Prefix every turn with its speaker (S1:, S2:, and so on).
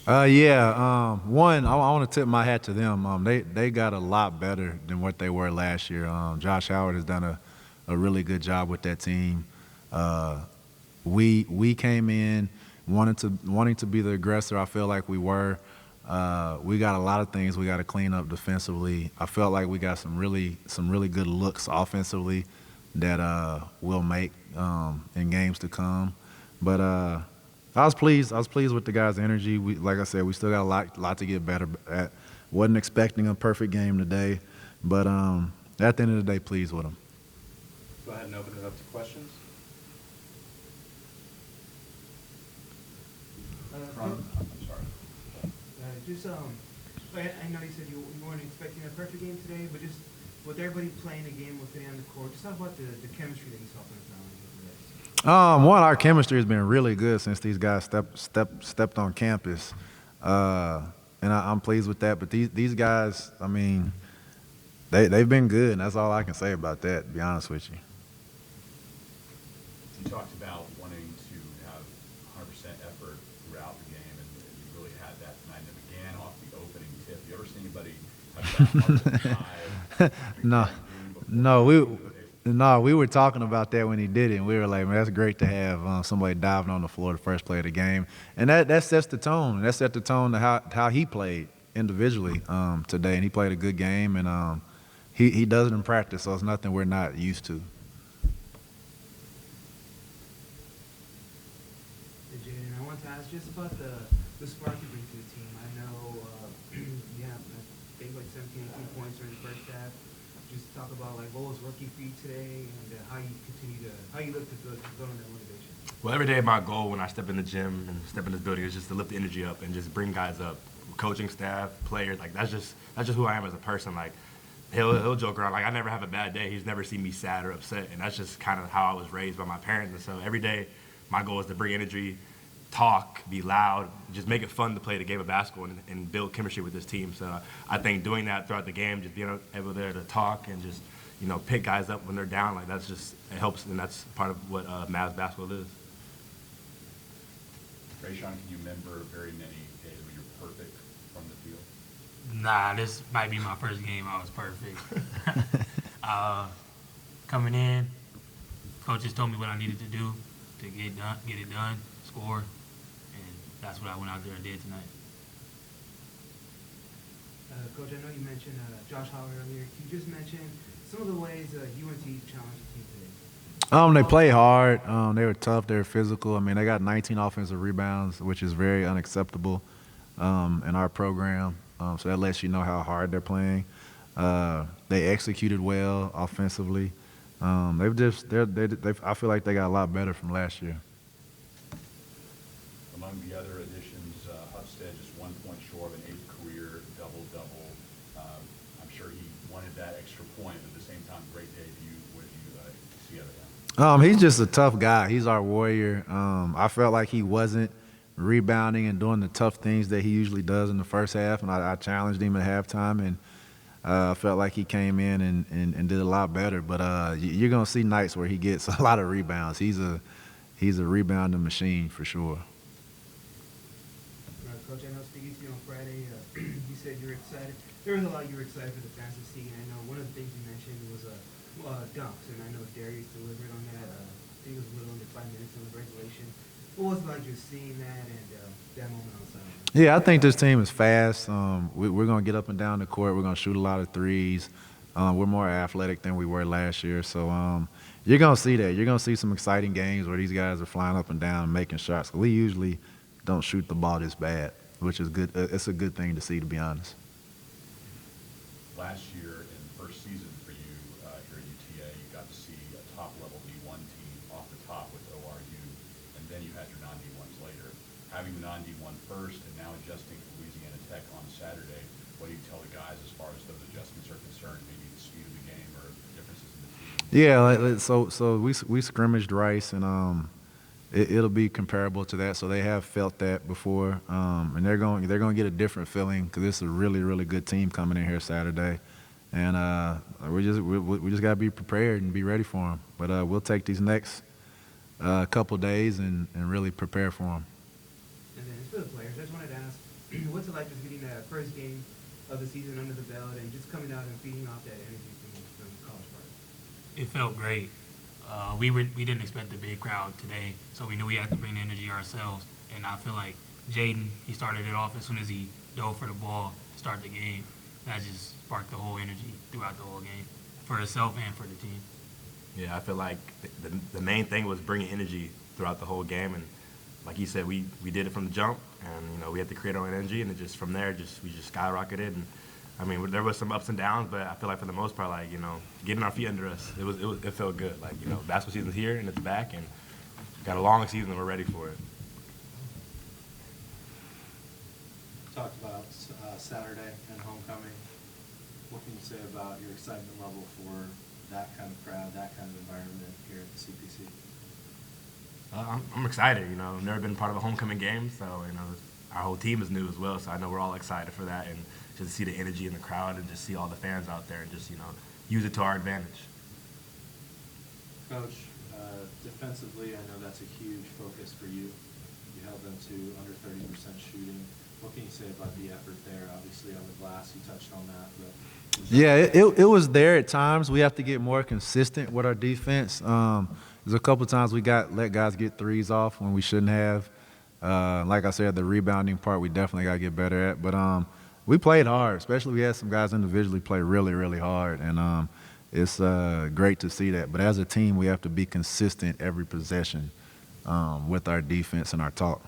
S1: One, I want to tip my hat to them. They got a lot better than what they were last year. Josh Howard has done a really good job with that team. Uh, we came in wanting to be the aggressor. I feel like we were. We got a lot of things we got to clean up defensively. I felt like we got some really good looks offensively that we'll make in games to come. But I was pleased. I was pleased with the guys' energy. Like I said, we still got a lot to get better at. Wasn't expecting a perfect game today, but at the end of the day, pleased with them.
S2: Go ahead and open it up to questions. I'm sorry.
S3: I know you said you weren't expecting a perfect game today, but just with everybody playing the game with it on the court, just talk about the chemistry that you saw from the today.
S1: One, our chemistry has been really good since these guys stepped on campus, and I'm pleased with that. But these guys, I mean, they've been good, and that's all I can say about that. To be honest with you.
S4: You talked about wanting to have 100% effort throughout the game, and you really had that tonight. And it began off the opening tip. You ever seen anybody have that
S1: No, we were talking about that when he did it, and we were like, man, that's great to have somebody diving on the floor the first play of the game. And that sets the tone. That set the tone to how he played individually today, and he played a good game, and he does it in practice, so it's nothing we're not used to.
S3: Jaden, I want to ask just about the spark you bring to the team. I know you have, I think, like 17, 18 points during the first half. Just talk about like what was working for you today and how you look to build on that motivation.
S5: Well, every day my goal when I step in the gym and step in this building is just to lift the energy up and just bring guys up, coaching staff, players. Like that's just who I am as a person. Like he'll joke around like I never have a bad day. He's never seen me sad or upset, and that's just kind of how I was raised by my parents. And so every day my goal is to bring energy, talk, be loud, just make it fun to play the game of basketball and build chemistry with this team. So I think doing that throughout the game, just being able there to talk and just, pick guys up when they're down, like it helps, and that's part of what Mavs basketball is.
S4: Raysean, can you remember very many days where you're perfect from the field?
S6: Nah, this might be my first game I was perfect. Coming in, coaches told me what I needed to do to get it done, score, and that's what I went out there and did tonight.
S3: Coach, I know you mentioned Josh Howard earlier. Can you just mention some of the ways UNT challenged the team today?
S1: They play hard. They were tough. They were physical. I mean, they got 19 offensive rebounds, which is very unacceptable in our program. So that lets you know how hard they're playing. They executed well offensively. I feel like they got a lot better from last year.
S4: Among the other additions, Hufstead just 1 point short of an 8th career double-double. I'm sure he wanted that extra point, but at the same time, great debut. What did you see out of him?
S1: He's just a tough guy. He's our warrior. I felt like he wasn't rebounding and doing the tough things that he usually does in the first half, and I challenged him at halftime, and I felt like he came in and did a lot better. But you're going to see nights where he gets a lot of rebounds. He's a rebounding machine for sure.
S3: Coach, I know speaking to you on Friday, you said you were excited. There was a lot you were excited for the fantasy scene. I know one of the things you mentioned was dunks, and I know Darius delivered on that. I think it was a little under 5 minutes in the regulation. What was it like just seeing that and that moment on the sideline?
S1: Yeah, I think this team is fast. We're going to get up and down the court. We're going to shoot a lot of threes. We're more athletic than we were last year. So you're going to see that. You're going to see some exciting games where these guys are flying up and down and making shots. We usually don't shoot the ball this bad, which is good. It's a good thing to see, to be honest.
S4: Last year in the first season for you here at UTA, you got to see a top-level D1 team off the top with ORU, and then you had your non-D1s later. Having the non-D1 first and now adjusting to Louisiana Tech on Saturday, what do you tell the guys as far as those adjustments are concerned, maybe the speed of the game or differences in the team?
S1: Yeah, so we scrimmaged Rice, and it'll be comparable to that. So they have felt that before, and they're going to get a different feeling because it's a really, really good team coming in here Saturday, and we just got to be prepared and be ready for them. But we'll take these next couple days and really prepare for them.
S3: And then for the players, I just wanted to ask, what's it like just getting that first game of the season under the belt and just coming out and feeding off that energy from College Park?
S6: It felt great. We didn't expect the big crowd today, so we knew we had to bring the energy ourselves. And I feel like Jaden, he started it off as soon as he dove for the ball to start the game. That just sparked the whole energy throughout the whole game for himself and for the team.
S5: Yeah, I feel like the main thing was bringing energy throughout the whole game, and like you said, we did it from the jump, and we had to create our own energy, and it just from there, we just skyrocketed. And I mean, there was some ups and downs, but I feel like for the most part, like getting our feet under us, it felt good. Like basketball season's here and it's back, and got a long season, and we're ready for it.
S2: Talked about Saturday and homecoming. What can you say about your excitement level for that kind of crowd, that kind of environment here at the CPC?
S5: I'm excited. I've never been part of a homecoming game, so our whole team is new as well. So I know we're all excited for that, and just to see the energy in the crowd and just see all the fans out there and just use it to our advantage.
S2: Coach, defensively, I know that's a huge focus for you. You held them to under 30% shooting. What can you say about the effort there? Obviously, on the glass, you touched on that. But
S1: Yeah, it was there at times. We have to get more consistent with our defense. There's a couple times we let guys get threes off when we shouldn't have. Like I said, the rebounding part we definitely got to get better at. But we played hard, especially we had some guys individually play really, really hard. And it's great to see that. But as a team, we have to be consistent every possession with our defense and our talk.